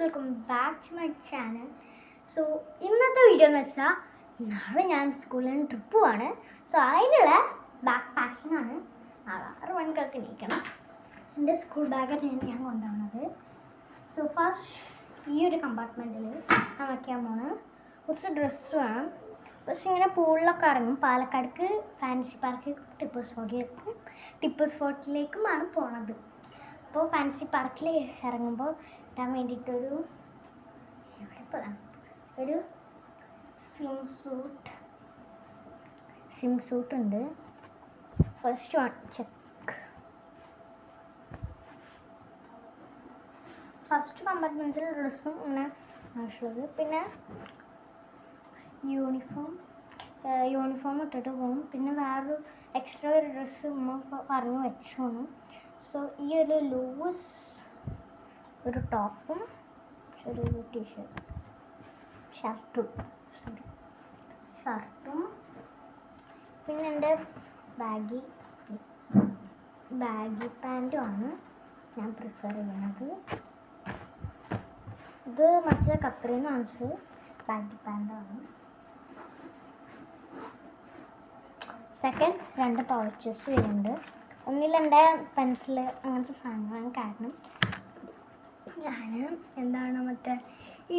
Welcome back to my channel. So ഇന്നത്തെ video എന്ന് വെച്ചാൽ നാളെ ഞാൻ സ്കൂളിൽ നിന്ന് ട്രിപ്പ് പോവാണ്. സോ അതിനുള്ള ബാക്ക് പാക്കിംഗ് ആണ്. നാളെ 6 മണിക്കൊക്കെ എണീക്കണം. എൻ്റെ സ്കൂൾ ബാഗാണ് ഞാൻ കൊണ്ടുപോകുന്നത്. സോ ഫസ്റ്റ് ഈ ഒരു കമ്പാർട്ട്മെൻറ്റിൽ ഞാൻ വയ്ക്കാൻ പോണ് കുറച്ച് ഡ്രസ്സ് വേണം. ഫസ്റ്റ് ഇങ്ങനെ പൂളിലൊക്കെ ഇറങ്ങും. പാലക്കാടേക്ക് ഫാൻസി പാർക്കിലേക്കും ടിപ്പു ഫോർട്ടിലേക്കുമാണ് പോണത്. അപ്പോൾ ഫാൻസി പാർക്കിൽ ഇറങ്ങുമ്പോൾ ഇടാൻ വേണ്ടിയിട്ടൊരു സ്വിം സൂട്ട് ഉണ്ട്. First one check. ഫസ്റ്റ് കമ്പാർട്ട്മെൻറ്റ്സിൽ ഡ്രസ്സും ഇങ്ങനെ ആവശ്യമുള്ളത്. പിന്നെ യൂണിഫോം ഇട്ടിട്ട് പോകും. പിന്നെ വേറൊരു എക്സ്ട്രാ ഒരു ഡ്രസ്സ് ഉമ്മ പറഞ്ഞു വെച്ചോണം. സോ ഈ ഒരു ലൂസ് ഒരു ടോപ്പും ചെറിയൊരു ഷർട്ടും പിന്നെ എൻ്റെ ബാഗി പാൻറ്റുമാണ് ഞാൻ പ്രിഫർ ചെയ്യുന്നത്. ഇത് മറ്റേ കത്രീന്ന് വാങ്ങിച്ചത് ബാഗി പാൻറ്റാണ്. സെക്കൻഡ് 2 പൗച്ചസ് വരുന്നുണ്ട്. ഒന്നിലെൻ്റെ പെൻസിൽ അങ്ങനത്തെ സാധനങ്ങളാണ്. കാരണം ഞാൻ മറ്റേ ഈ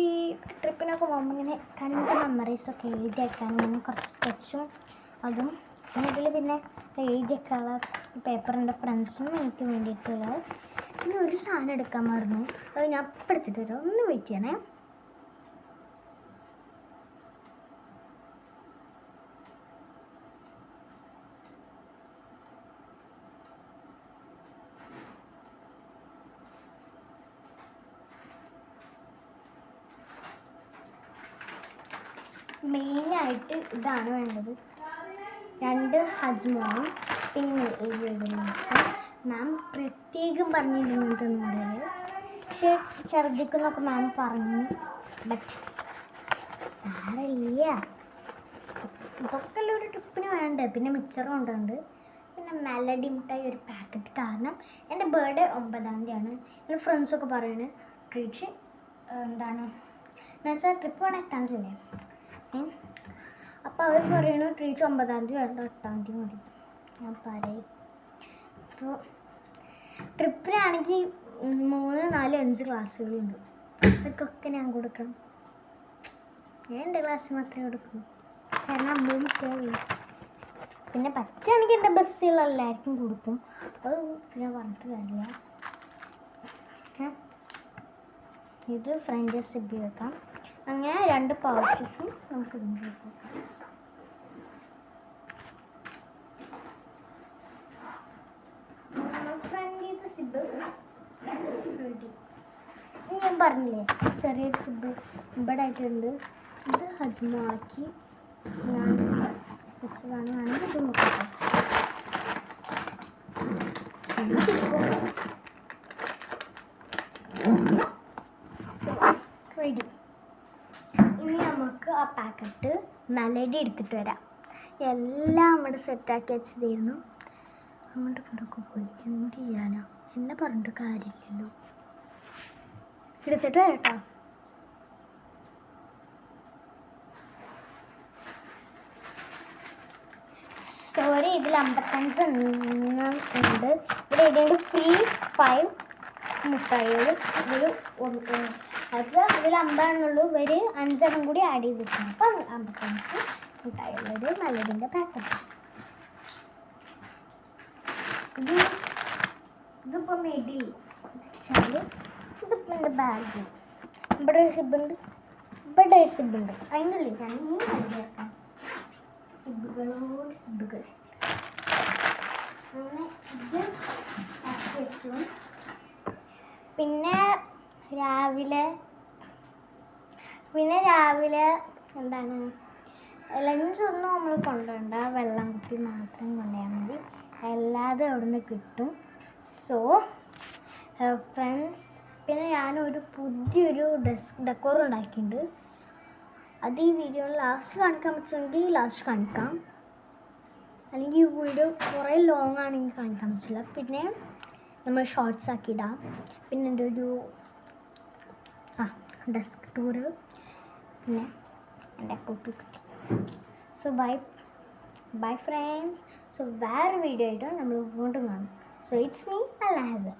ട്രിപ്പിനൊക്കെ പോകുമ്പോൾ ഇങ്ങനെ കണ്ട മെമ്മറീസൊക്കെ എഴുതി വെക്കാൻ ഇങ്ങനെ കുറച്ച് സ്കെച്ചും അതും പിന്നെ എഴുതി വെക്കാനുള്ള പേപ്പറിൻ്റെ ഫ്രണ്ട്സും എനിക്ക് വേണ്ടിയിട്ടുള്ളത്. പിന്നെ ഒരു സാധനം എടുക്കാൻ മറന്നു. അത് ഞാൻ അപ്പം എടുത്തിട്ട് വരാം. ഒന്ന് വെയിറ്റ് ചെയ്യണേ. മെയിനായിട്ട് ഇതാണ് വേണ്ടത്. 2 ഹജ്മോളും പിന്നെ മാം പ്രത്യേകം പറഞ്ഞിരുന്നതെന്ന് പറയുന്നത്. പക്ഷേ ഛർദ്ദിക്കുന്നൊക്കെ മാം പറഞ്ഞു. ബട്ട് സാരമില്ല, ഇതൊക്കെ ഒരു ട്രിപ്പിന് വേണ്ടത്. പിന്നെ മിക്സറും കൊണ്ടുണ്ട്. പിന്നെ മെലഡി മിഠായി ഒരു പാക്കറ്റ്. കാരണം എൻ്റെ ബർത്ത്ഡേ 9-ാം തീയതിയാണ്. എൻ്റെ ഫ്രണ്ട്സൊക്കെ പറയുന്നത് ട്രീറ്റ് എന്നുവെച്ചാൽ ട്രിപ്പ് വേണം 8-ാം തീയതി അല്ലേ. അപ്പോൾ അവർ പറയുന്നു ട്രീറ്റ് 9-ാം തീയതി വേണ്ട 8-ാം തീയതി മതി. ഞാൻ പറയും. അപ്പോൾ ട്രിപ്പിനാണെങ്കിൽ 3, 4, 5 ക്ലാസ്സുകളുണ്ട്. അവർക്കൊക്കെ ഞാൻ കൊടുക്കണം. ഞാൻ എൻ്റെ ക്ലാസ് മാത്രമേ കൊടുക്കൂ. കാരണം അമ്മയും കേൾവി. പിന്നെ പച്ചയാണെങ്കിൽ എൻ്റെ ബസ്സുകൾ എല്ലാവർക്കും കൊടുക്കും. അത് പിന്നെ പറഞ്ഞിട്ട് കാര്യമില്ല. ഇത് ഫ്രണ്ട് സിബി വെക്കാം. അങ്ങനെ 2 പൗച്ചസും നമുക്ക് നോക്കാം. ഫ്രണ്ടിലത്തെ സിബ് റെഡി. ഞാൻ പറഞ്ഞില്ലേ ചെറിയൊരു സിബ് ഇവിടെ ആയിട്ടുണ്ട്. ഇത് ഹജ്മാക്കി ഞാൻ വെച്ചതാണ്. വേണമെങ്കിൽ ഇത് നോക്കാം. റെഡി. ഇനി നമുക്ക് ആ പാക്കറ്റ് മെലഡി എടുത്തിട്ട് വരാം. എല്ലാം അവിടെ സെറ്റാക്കി വെച്ചതായിരുന്നു. അങ്ങോട്ട് കിടക്കെ പോയി. എന്ത് ചെയ്യാനാ, എന്നെ പറഞ്ഞിട്ട് കാര്യമില്ലല്ലോ. എടുത്തിട്ട് വരട്ടോ. സോറി, ഇതിൽ 55 എണ്ണം ഉണ്ട്. ഇവിടെ എഴുതിയുണ്ട് ഫ്രീ 5 മുട്ടായികൾ. ഇതിൽ 50 എണ്ണുള്ളൂ. ഇവർ 5 എണ്ണം കൂടി ആഡ് ചെയ്തിട്ടുണ്ട്. അപ്പം 55 മുട്ടായികളൊരു മെലഡിൻ്റെ പാക്കറ്റ്. ഇതിപ്പോൾ മിഡിൽ വെച്ചാൽ ഇതിപ്പോൾ എൻ്റെ ബാഗ്. ഇവിടെ ഒരു സിബുണ്ട്, ഇവിടെ ഒരു സിബുണ്ട്. അതിനുള്ളിൽ ഞാൻ ഈ വെക്കാം. സിബുകൾ അങ്ങനെ ഇത് വെച്ചു. പിന്നെ രാവിലെ ലഞ്ചൊന്നും നമ്മൾ കൊണ്ടുപോകണ്ട. വെള്ളം കുപ്പി മാത്രം കൊണ്ടുപോയാൽ മതി. എല്ലാതും അവിടെ നിന്ന് കിട്ടും. സോ ഫ്രണ്ട്സ്, പിന്നെ ഞാനൊരു പുതിയൊരു ഡെക്കോർ ഉണ്ടാക്കിയിട്ടുണ്ട്. അത് ഈ വീഡിയോയിൽ ലാസ്റ്റ് കാണിക്കാൻ പറ്റുമെങ്കിൽ ലാസ്റ്റ് കാണിക്കാം. അല്ലെങ്കിൽ ഈ വീഡിയോ കുറേ ലോങ് ആണെങ്കിൽ കാണിക്കാൻ പറ്റില്ല. പിന്നെ നമ്മൾ ഷോർട്സ് ആക്കി ഇടാം. പിന്നെ എൻ്റെ ഒരു ഡെസ്ക് ടൂറ്, പിന്നെ എൻ്റെ കുട്ടി. So bye friends. സോ വേറെ വീഡിയോ ആയിട്ട് നമ്മൾ വീണ്ടും കാണും. So it's me Al Hasan.